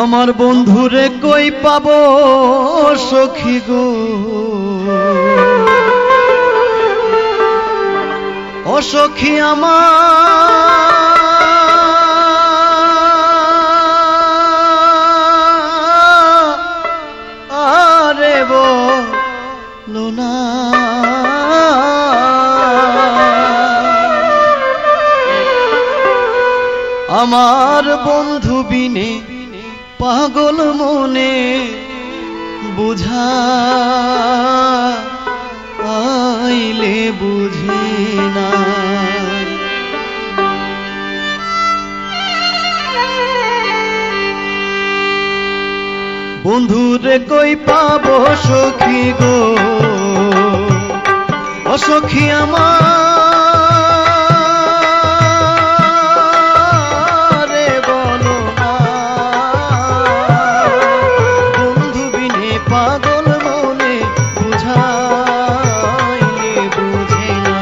আমার বন্ধুরে কই পাবো সখী গো, ও সখী আমারে বলো না। আমার বন্ধু বিনে পাগল মনে বুঝাইলে বুঝে না। বন্ধুরে কই পাবো সখী গো, ও সখী আমারে বলো না। বন্ধু বিনে পাগল মনে বুঝাইলে বুঝে না।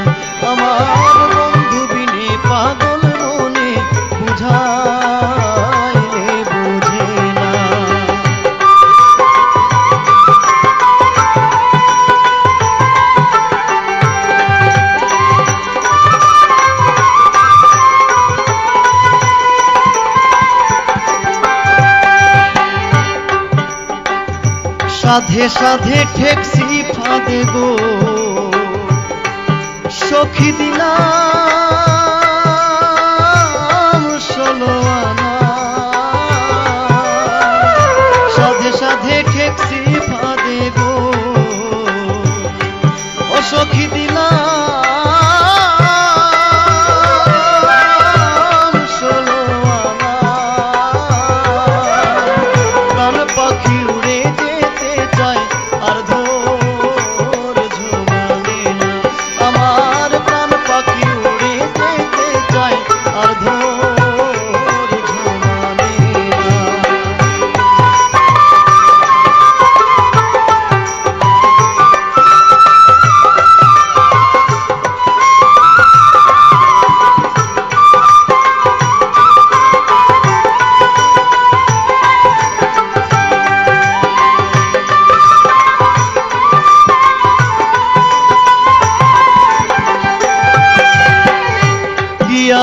আমার বন্ধু বিনে পাগল মনে বুঝাইলে বুঝে না। সাধে সাধে ঠেকছি ফাঁদে গো, সখী দিলাম 16 আনা। সাধে সাধে ঠেকছি ফাঁদে গো, ও সখী দিলাম 16 আনা। প্রাণ পাখি উড়ে যেতে চায় আর ধৈর্য মানে না। আমার প্রাণ পাখি উড়ে যেতে চায় আর ধৈর্য মানে না।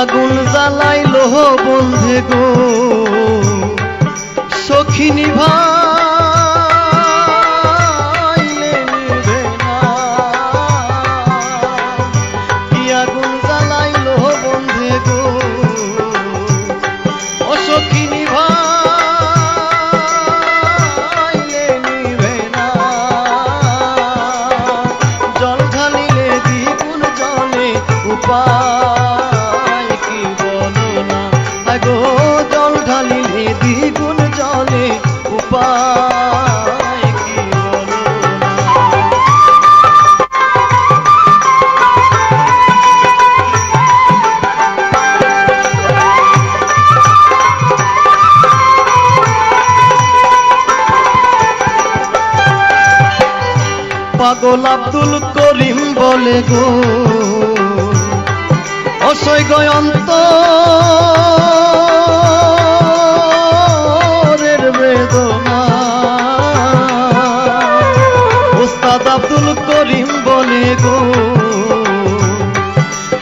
আগুন জ্বালাইলো বন্ধে গো, সখী নিভাইলে নিভে না। কি আগুন জ্বালাইলো বন্ধে গো, ও সখী নিভাইলে নিভে না। জল ঢালিলে দ্বিগুণ জলে উপায় কি বলো না। গো জল ঢালিলে দ্বিগুণ জলে উপায় কি বলো না। পাগল আব্দুল করিম বলে গো, অসৈগ অন্তরের বেদনা। উস্তাদ আব্দুল করিম বলে গো,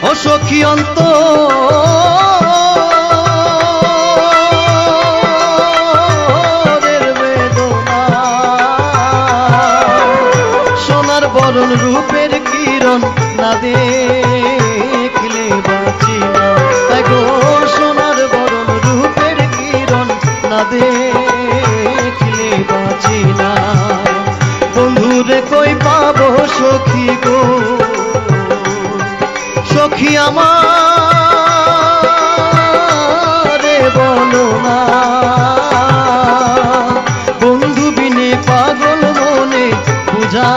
ও সখী অন্তরের বেদনা। সোনার বরণ রূপের কিরণ না দেখলে বাঁচি না। গো সোনার বরণ রূপের কিরণ না দেখলে বাঁচি না। বন্ধুরে কই পাবো সখী গো, সখী আমারে বলো না। বন্ধু বিনে পাগল মনে বুঝা